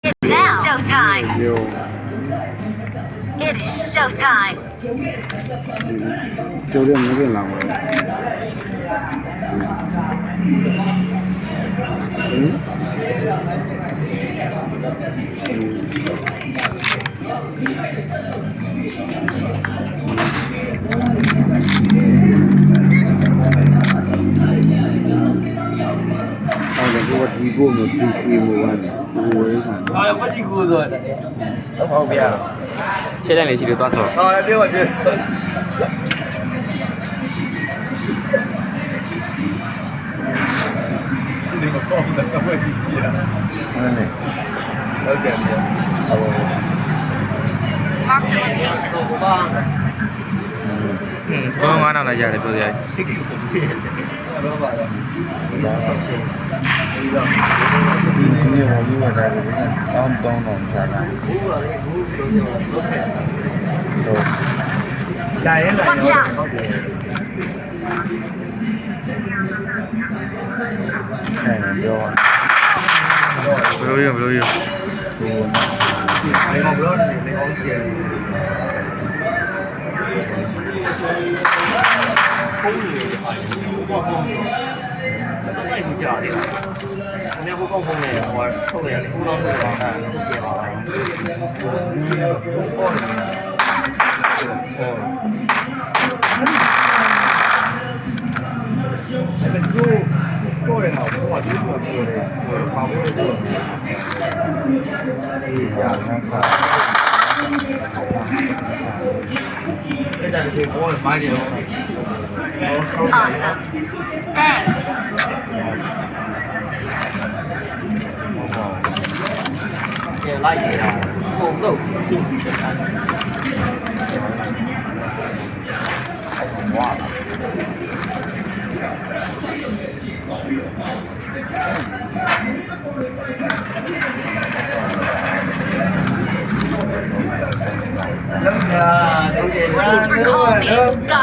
It's now showtime. It is showtime. ကျိုးရမင်းလာပါအဲ့ဒါကဒီကိုမျိုးတီမျိုးကနေဝေးခံတယ် 啊，我几股子的， ဟုတ်ဗျာရှင်းလိုက်လေရှိလို့သွားဆော့ 啊，对我这，是那个放的，我也记了， ဟုတ်တယ် 了解了，好不？ Marked a location. ကောင်း9000လိုက်ရတယ်ပြောစရာ 不吧了， ဒီနေ့ဟောပြီးတော့ဒါလည်းတောင်းတော့ချာတာ 来人来 Watch out. အဲ့ဒါပြော ဘယ်လိုရဘယ်လိုရ ဟို 没搞不了，没搞起来。အဲ့ဒီကြားတယ်။အမေဟိုကောင်းဖုန်းနဲ့ဟိုထုတ်ရတယ်။ဟိုတော့ထုတ်တော့တာပြပါပါ။那个就说的好，我就说的，我跑不了。 ဒီဟာက 现在是我买的。 Awesome. Thanks. ပြန်လိုက်နေတာပုံလို့ရှင်းရှင်းတယ်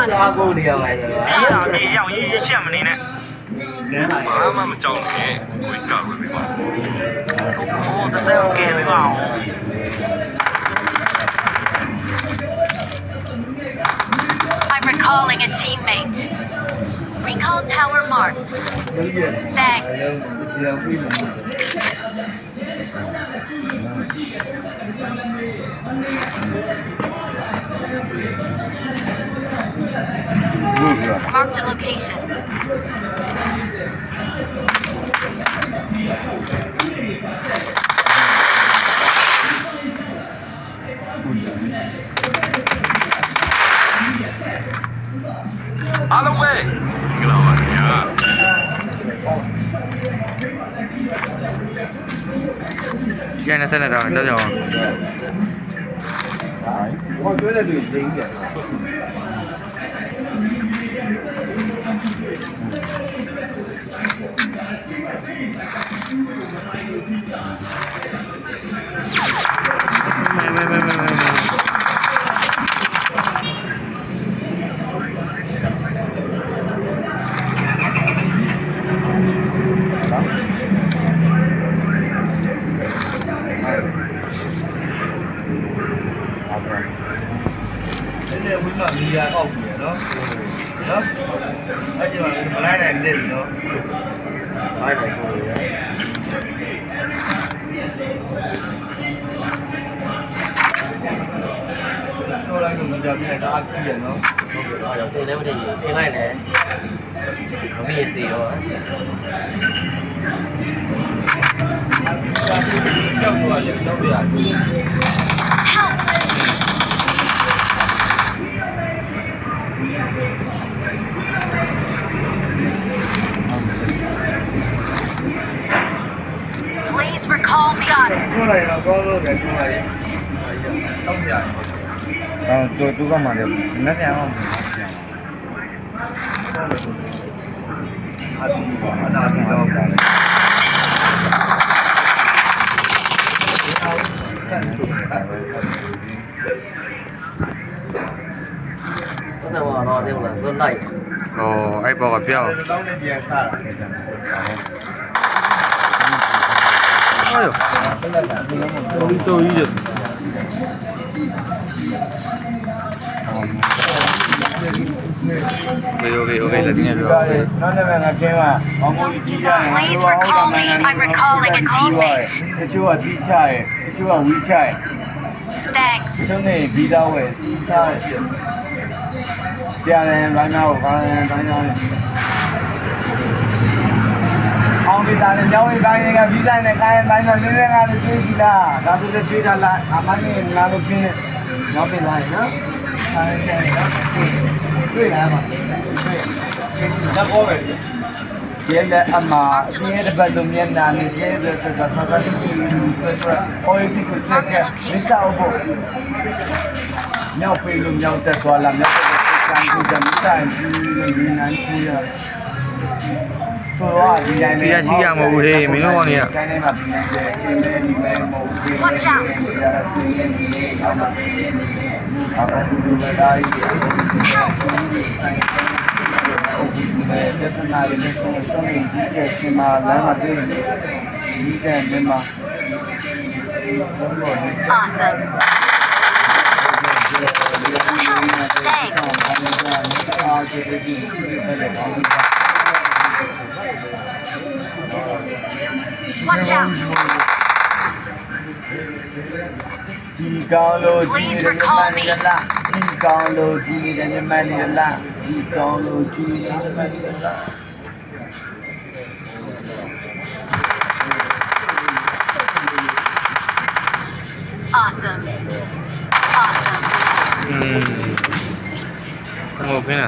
။ 拉布的来的。 မြေရောက်ရေးရှက်မနေနဲ့ဘာမှမကြောက်နဲ့ကိုကောက်ပြီပါဟိုတတဲကဲပြီပါ I'm recalling a teammate. Recall tower marked. Thanks. Marked a location. Out of the way ဒီလိုပါဗျာကျန်တဲ့ဆက်နေတာကြောက်ကြောက် 我觉得对零点。 现在温暖米啊，靠谱的，喏，喏，而且嘛，不来来的，喏，来来过的。说来个米家米来打起的，喏。有時咧，我哋傾開咧，咁咩事喎？要不啊，也要不啊。 Please recall me. Got it. 过来了，高楼在过来，当家。 အော်သူကမှလည်းလက်ပြန်အောင် 阿弟吧，阿弟招干的。嗰陣話攞啲人都嚟， ဟောအဲ့ဘောကပြောင်း 高那边看了。哎呦，手艺的。OK，来听这个。 နောက်တစ်ခါငါကျင်းပါဘောင်းကိုကြီးကြတယ် Please recall me. I'm recalling a teammate. တချို့ကတီးချရဲတချို့ကဝီးချရဲ Thanks. ကျုံးနေဘီသားဝဲစီးစားတယ်ကြားတယ်ဘိုင်းနာကိုခေါင်းတယ်ဘိုင်းနာအောင်ဒီသားနဲ့ကြောင်းဝေးပိုင်းကဗီဇာနဲ့ကိုင်းဘိုင်းနာနင်းနေတာကိုတွေ့စီလားဒါဆိုလည်းတွေ့တာလားအမနဲ့ငါတို့ပြင်းနေရောက်ပြီလားနော်ဆိုင်တယ်နော်တွေ့လားမတွေ့တော့ဘောပဲကျဲတဲ့အမဒီရဲ့ဘက်လိုမျက်နှာနဲ့ကျဲတဲ့စကားဆက်ပြီးအော်ဒီကိုစက်ကမစ္စတာအဖို့မြောက်ပေးလို့မြောက်တက်သွားလားမြောက်တက်တဲ့စံကိုကြမ်းတိုင်းပြီးလို့ဒီနိုင်ကိုရဆိုတော့ဒီတိုင်းနဲ့ စီရမဟုတ်ဟေးမင်းတို့ကောင်တွေက တိုင်းနဲ့မှာဒီနိုင်ကျဲရှင်းနေဒီမဲ့မဟုတ်ဘူး Watch out. အခုဒီမဲ့တိုင်းပြဿနာတွေနဲ့ဆုံးနေကြီးကျယ်ရှင်မာလမ်းမှာတွေ့နေဒီတဲ့မြန်မာ Awesome. Watch out. ဒီကောင်းလို့ကြီးတယ်မြန်မာနေလားဒီကောင်းလို့ကြီးတယ်မြန်မာနေလားဒီကောင်းလို့ကြီးတယ်မြန်မာနေလား Awesome. Awesome. 嗯，怎么拼啊？